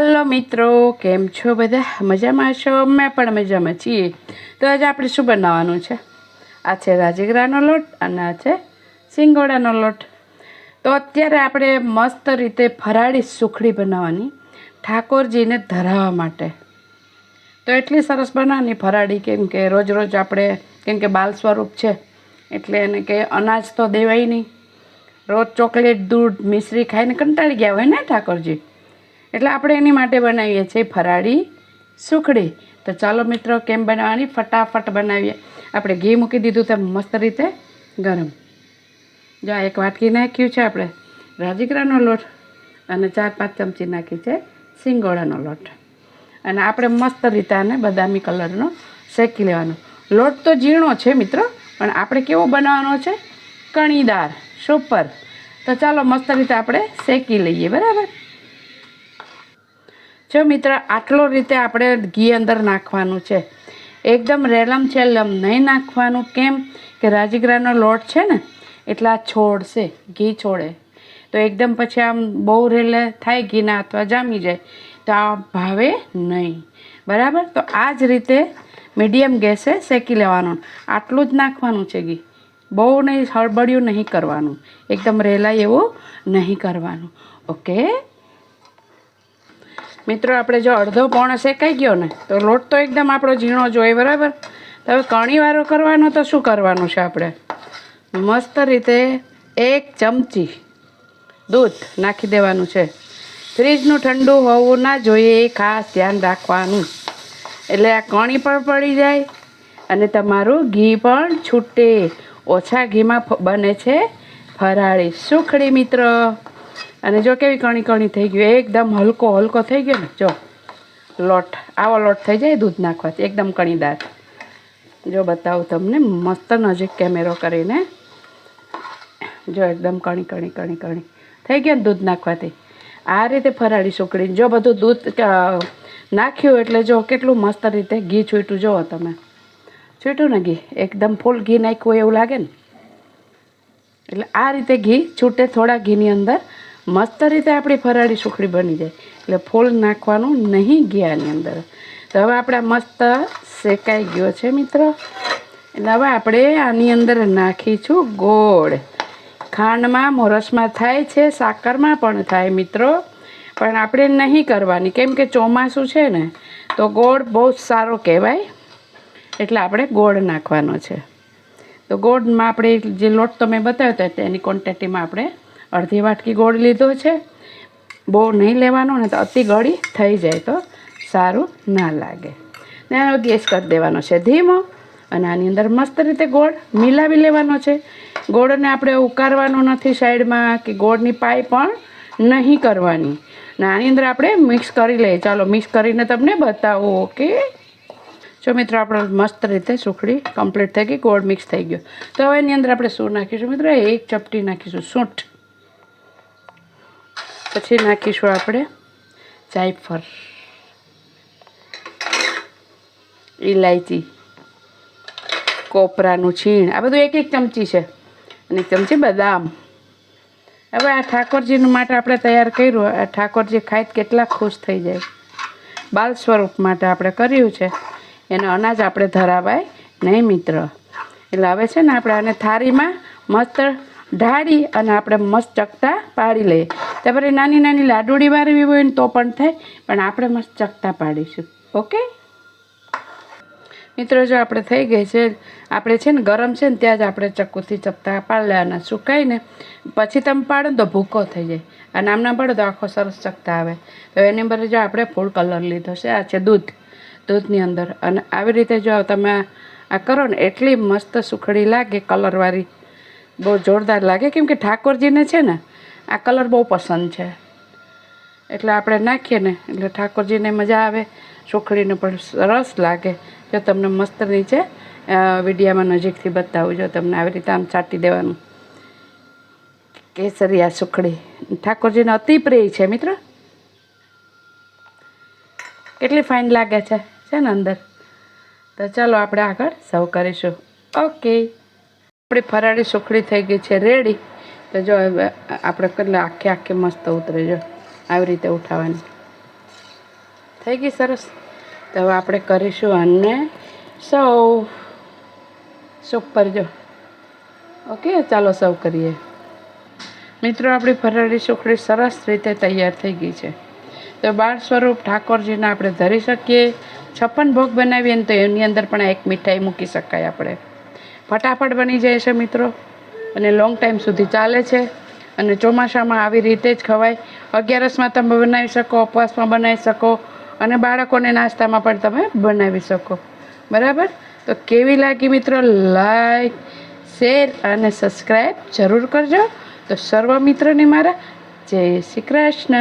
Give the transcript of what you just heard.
હાલો મિત્રો, કેમ છો બધા? મજામાં છો? અમે પણ મજામાં છીએ. તો આજે આપણે શું બનાવવાનું છે? આ છે રાજગરાનો લોટ અને આ છે સિંગોડાનો લોટ. તો અત્યારે આપણે મસ્ત રીતે ફરાળી સુખડી બનાવવાની ઠાકોરજીને ધરાવવા માટે. તો એટલી સરસ બનાવવાની ફરાળી, કેમ કે રોજ રોજ આપણે કેમ કે બાલ સ્વરૂપ છે એટલે એને કે અનાજ તો દેવાય નહીં. રોજ ચોકલેટ, દૂધ, મિશ્રી ખાઈને કંટાળી ગયા હોય ને ઠાકોરજી, એટલે આપણે એની માટે બનાવીએ છીએ ફરાળી સુખડી. તો ચાલો મિત્રો, કેમ બનાવવાની ફટાફટ બનાવીએ. આપણે ઘી મૂકી દીધું તો મસ્ત રીતે ગરમ. જો એક વાટકી નાખ્યું છે આપણે રાજગરાનો લોટ અને 4-5 ચમચી નાખી છે સિંગોડાનો લોટ. અને આપણે મસ્ત રીતે આને બદામી કલરનો શેકી લેવાનો. લોટ તો ઝીણો છે મિત્રો, પણ આપણે કેવો બનાવવાનો છે? કણીદાર, સુપર. તો ચાલો મસ્ત રીતે આપણે શેકી લઈએ. બરાબર. જો મિત્ર, આટલો રીતે આપણે ઘી અંદર નાખવાનું છે. એકદમ રેલમ છેલમ નહીં નાખવાનું. કેમ કે રાજગરાનો લોટ છે ને એટલે આ છોડશે, ઘી છોડે. તો એકદમ પછી આમ બહુ રેલે થાય ઘીના અથવા જામી જાય તો આ ભાવે નહીં. બરાબર. તો આ જ રીતે મીડિયમ ગેસે શેકી લેવાનું. આટલું જ નાખવાનું છે ઘી. બહુ નહીં, હળબડિયું નહીં કરવાનું, એકદમ રેલાય એવું નહીં કરવાનું. ઓકે મિત્રો, આપણે જો અડધો પોણો શેકાઈ ગયો ને તો લોટ તો એકદમ આપણો ઝીણો જોઈએ. બરાબર. તો હવે કણીવાળો કરવાનો તો શું કરવાનું છે? આપણે મસ્ત રીતે 1 ચમચી દૂધ નાખી દેવાનું છે. ફ્રીજનું ઠંડુ હોવું ના જોઈએ, એ ખાસ ધ્યાન રાખવાનું. એટલે આ કણી પણ પડી જાય અને તમારું ઘી પણ છૂટે. ઓછા ઘીમાં બને છે ફરાળી સુખડી મિત્ર. અને જો કેવી કણી કણી થઈ ગયું, એકદમ હલકો હલકો થઈ ગયો ને. જો લોટ આવો લોટ થઈ જાય દૂધ નાખવાથી, એકદમ કણીદાર. જો બતાવું તમને મસ્ત નજીક કેમેરો કરીને. જો એકદમ કણી કણી કણી કણી થઈ ગયો ને દૂધ નાખવાથી. આ રીતે ફરાળી સુખડી. જો બધું દૂધ નાખ્યું એટલે જો કેટલું મસ્ત રીતે ઘી છૂટ્યું. જુઓ તમે, છૂટ્યું ને ઘી, એકદમ ફૂલ ઘી નાખ્યું એવું લાગે ને. એટલે આ રીતે ઘી છૂટે થોડા ઘીની અંદર મસ્ત રીતે આપણી ફરાળી સુખડી બની જાય. એટલે ફૂલ નાખવાનું નહીં ઘી આની અંદર. તો હવે આપણે મસ્ત શેકાઈ ગયો છે મિત્રો. એટલે હવે આપણે આની અંદર નાખીશું ગોળ. ખાંડમાં મોરસમાં થાય છે, સાકરમાં પણ થાય મિત્રો, પણ આપણે નહીં કરવાની. કેમ કે ચોમાસું છે ને તો ગોળ બહુ જ સારો કહેવાય, એટલે આપણે ગોળ નાખવાનો છે. તો ગોળમાં આપણે જે લોટ તો મેં બતાવ્યો હતો તેની ક્વોન્ટિટીમાં આપણે અડધી વાટકી ગોળ લીધો છે. બહુ નહીં લેવાનો ને તો અતિ ગળી થઈ જાય તો સારું ના લાગે. ને આનો ગેસ કરી દેવાનો છે ધીમો. અને આની અંદર મસ્ત રીતે ગોળ મિલાવી લેવાનો છે. ગોળને આપણે ઉકાળવાનો નથી સાઈડમાં, કે ગોળની પાઈ પણ નહીં કરવાની. ને આની અંદર આપણે મિક્સ કરી લઈએ. ચાલો મિક્સ કરીને તમને બતાવું. ઓકે. જો મિત્રો, આપણે મસ્ત રીતે સુખડી કમ્પ્લીટ થઈ ગઈ, ગોળ મિક્સ થઈ ગયો. તો હવે એની અંદર આપણે શું નાખીશું મિત્રો? 1 ચપટી નાખીશું સૂંઠ. પછી નાખીશું આપણે જાયફળ, ઇલાયચી, કોપરાનું છીણ. આ બધું 1 ચમચી છે. અને 1 ચમચી બદામ. હવે આ ઠાકોરજી માટે આપણે તૈયાર કર્યું. આ ઠાકોરજી ખાઈ કેટલા ખુશ થઈ જાય. બાલ સ્વરૂપ માટે આપણે કર્યું છે. એનો અનાજ આપણે ધરાવાય નહીં મિત્ર. એટલે હવે છે ને આપણે આને થાળીમાં મસ્ત ઢાળી અને આપણે મસ્ત ચકતા પાડી લઈએ. તમારે નાની નાની લાડુડી વાળવી હોય ને તો પણ થાય, પણ આપણે મસ્ત ચકતા પાડીશું. ઓકે મિત્રો, જો આપણે થઈ ગઈ છે, આપણે છે ને ગરમ છે ને ત્યાં જ આપણે ચક્કુથી ચપટા પાડી લેવાના. સુકાઈને પછી તમે પાડો ને તો ભૂકો થઈ જાય, અને આમ ના પાડો તો આખો સરસ ચકતા આવે. તો એની અંદર જો આપણે ફૂડ કલર લીધો છે, આ છે દૂધની અંદર. અને આવી રીતે જો તમે આ કરો ને એટલી મસ્ત સુખડી લાગે, કલરવાળી, બહુ જોરદાર લાગે. કેમ કે ઠાકોરજીને છે ને આ કલર બહુ પસંદ છે, એટલે આપણે નાખીએ ને એટલે ઠાકોરજીને મજા આવે. સુખડીને પણ સરસ લાગે. જો તમને મસ્ત નીચે વિડીયામાં નજીકથી બતાવું. જો તમને આવી રીતે આમ ચાટી દેવાનું. કેસરિયા સુખડી ઠાકોરજીને અતિ પ્રિય છે મિત્રો. કેટલી ફાઇન લાગે છે ને અંદર. તો ચાલો આપણે આગળ સર્વ કરીશું. ઓકે, આપણી ફરાળી સુખડી થઈ ગઈ છે રેડી. તો જો આપણે કેટલે આખે મસ્ત ઉતરે. જો આવી રીતે ઉઠાવવાની. થઈ ગઈ સરસ. તો હવે આપણે કરીશું આને સર્વ પર જો. ઓકે, ચાલો સર્વ કરીએ. મિત્રો, આપણી ફરાળી સુખડી સરસ રીતે તૈયાર થઈ ગઈ છે. તો બાળ સ્વરૂપ ઠાકોરજીને આપણે ધરી શકીએ. 56 ભોગ બનાવીએ ને તો એની અંદર પણ એક મીઠાઈ મૂકી શકાય આપણે. ફટાફટ બની જાય છે મિત્રો, અને લોંગ ટાઈમ સુધી ચાલે છે. અને ચોમાસામાં આવી રીતે જ ખવાય. 11સમાં તમે બનાવી શકો, ઉપવાસમાં બનાવી શકો, અને બાળકોને નાસ્તામાં પણ તમે બનાવી શકો. બરાબર? તો કેવી લાગી મિત્રો? લાઈક, શેર અને સબસ્ક્રાઈબ જરૂર કરજો. તો સર્વ મિત્રોને મારા જય શ્રી કૃષ્ણ.